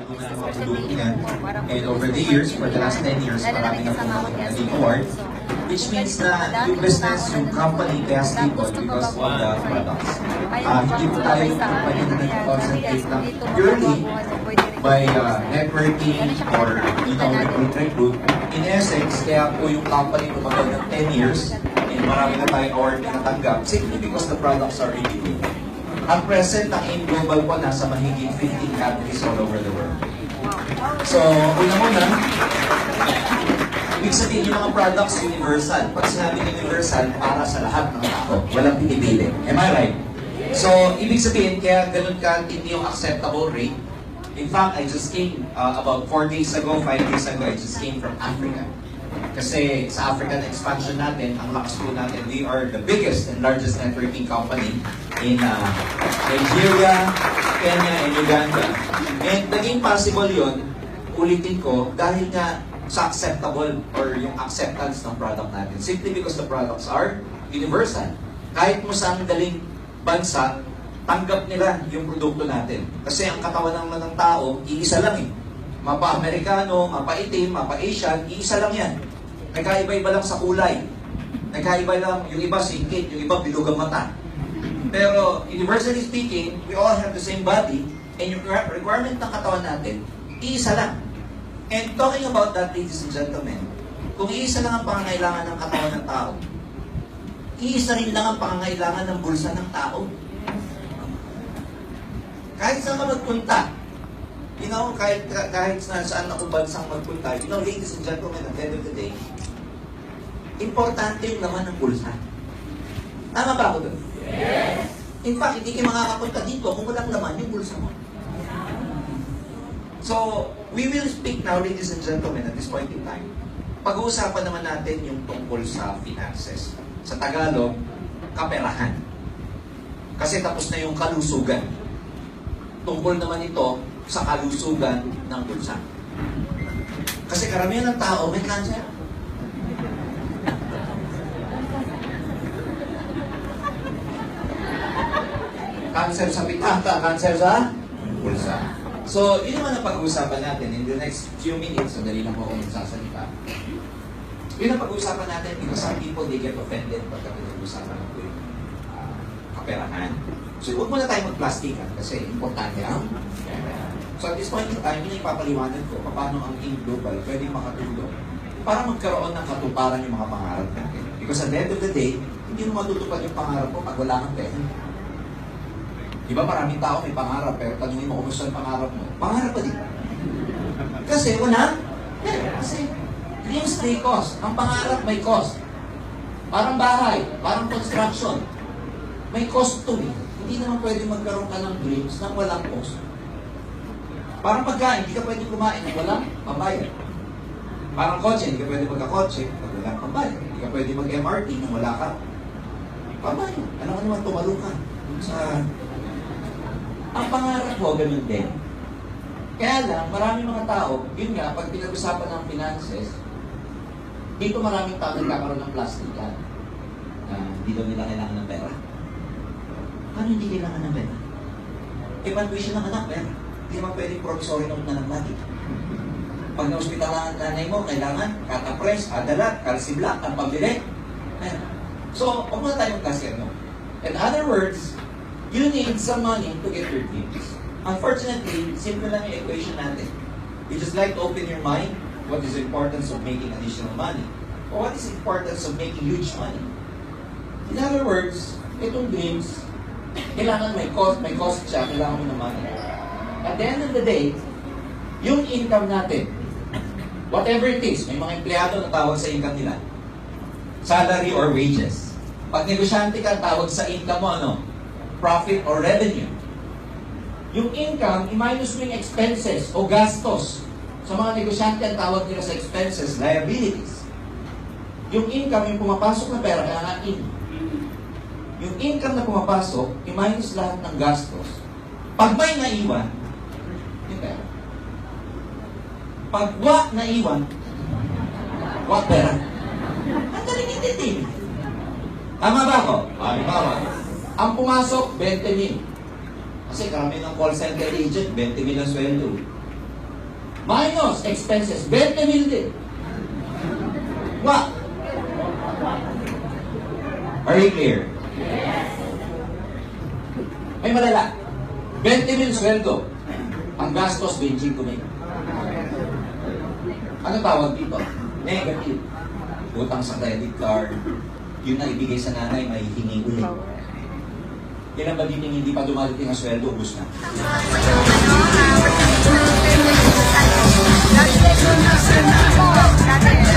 naman ang mga produkto niyan. And over the years, for the last 10 years, marami na po mga naging award. Which means na yung business, yung company, kaya stable because of the products. Hindi po tayo yung company na nag-concentrate lang purely by networking or recruit. In essence, kaya po yung company tumagal ng 10 years and marami na tayong award na natanggap simply because the products are really good. At present, ang AIM Global po nasa mahigit 15 countries all over the world. So, una-una, ibig sabihin yung mga products universal. Pag sinabi universal, para sa lahat ng tao. Walang pinipili. Am I right? So, ibig sabihin, kaya ganun ka hindi yung acceptable rate. In fact, I just came about 4 days ago, 5 days ago, I just came from Africa. Kasi sa African expansion natin, ang lakas po natin, we are the biggest and largest networking company in Nigeria, Kenya, and Uganda. And naging possible yun, ulitin ko, dahil nga sa acceptable or yung acceptance ng product natin. Simply because the products are universal. Kahit mo saan daling bansa, tanggap nila yung produkto natin. Kasi ang katawan naman ng tao, iisa lang eh. Mapa-Amerikano, mapa-itim, mapa-Asian, iisa lang yan. Nagkaiba-iba lang sa kulay. Nagkaiba lang, yung iba singkit, yung iba bilog ang mata. Pero, universally speaking, we all have the same body, and yung requirement ng katawan natin, iisa lang. And talking about that, ladies and gentlemen, kung iisa lang ang pangangailangan ng katawan ng tao, iisa rin lang ang pangangailangan ng bulsa ng tao. Kahit saan ka magpunta, you know, kahit saan ako bansang magpunta, you know, ladies and gentlemen, at the end of the day, importante yung laman ng bulsa. Tama ba ako doon? Yes! In fact, hindi kayo makakapunta dito kung walang laman yung bulsa mo. So, we will speak now, ladies and gentlemen, at this point in time. Pag-uusapan naman natin yung tungkol sa finances. Sa Tagalog, kaperahan. Kasi tapos na yung kalusugan. Tungkol naman ito sa kalusugan ng bulsa. Kasi karamihan ng tao may cancer. Cancer sa pitaka, cancer sa bulsa. So, yun naman ang pag-uusapan natin in the next few minutes. Sandali lang po ako magsasalita. Yun ang pag-uusapan natin because some people, they get offended pagka pinag-uusapan ng yung kaperahan. So, huwag muna tayo mag-plastikan kasi importante ang So, at this point in time, yun ang ipapaliwanag ko paano ang AIM Global pwedeng makatulong para magkaroon ng katuparan yung mga pangarap natin. Because at the end of the day, hindi mo matutupad yung pangarap mo pag wala kang pera. Diba maraming tao may pangarap, pero tanungin mo kumusta ang pangarap mo. Pangarap pa din. Kasi wala. Kasi dreams may cost. Ang pangarap may cost. Parang bahay, parang construction. May cost to eh. Hindi naman pwede magkaroon ka ng dreams nang walang cost. Parang pagkain, hindi ka pwede kumain nang walang pambayad. Parang kotse, hindi ka pwede magkakotse pag walang pambayad. Hindi ka pwede mag-MRT nang wala ka pambayad. Alam ka naman, tumalo ka sa... Ang pangarap mo, ganun din. Kaya lang, maraming mga tao, yun nga, pag pinag-usapan ng finances, dito maraming tao nagkakaroon ng plastikan na hindi daw nila kailangan ng pera. Paano hindi kailangan ng pera? Eh, pan-tuition ng anak, pera. Hindi naman pwedeng provisory note na lang lagi. Pag na-hospitalan ang nanay mo, kailangan katapres, adalat, kalsibla, ang pambili. So, huwag muna tayo mag-cashier, no? In other words, you need some money to get your dreams. Unfortunately, simple lang yung equation natin. You just like to open your mind, what is the importance of making additional money? Or what is the importance of making huge money? In other words, itong dreams, kailangan may cost siya, kailangan mo ng money. At the end of the day, yung income natin, whatever it is, may mga empleyado na tawag sa income nila, salary or wages. Pag negosyante ka, tawag sa income mo, ano? Profit or revenue. Yung income, i-minus mo yung expenses o gastos. Sa mga negosyante, ang tawag nila sa expenses, liabilities. Yung income, yung pumapasok na pera, kaya nga in. Yung income na pumapasok, i-minus lahat ng gastos. Pag may naiwan, yung pera. Pag wa naiwan, wa pera. Ang daling intindihin. Tama ba ako? Tama. Ang pumasok, 20 mil. Kasi karami ng call center agent, 20 mil ang sweldo. minus expenses, 20 mil din. What? Are you clear? May malala. 20 mil sweldo. Ang gastos, 25 mil. Ano tawag dito? Negative. Utang sa credit card. Yun na ibigay sa nanay, may hingi ulit. Yan ang ba dito hindi pa dumarating ang sweldo, ubus na. Dati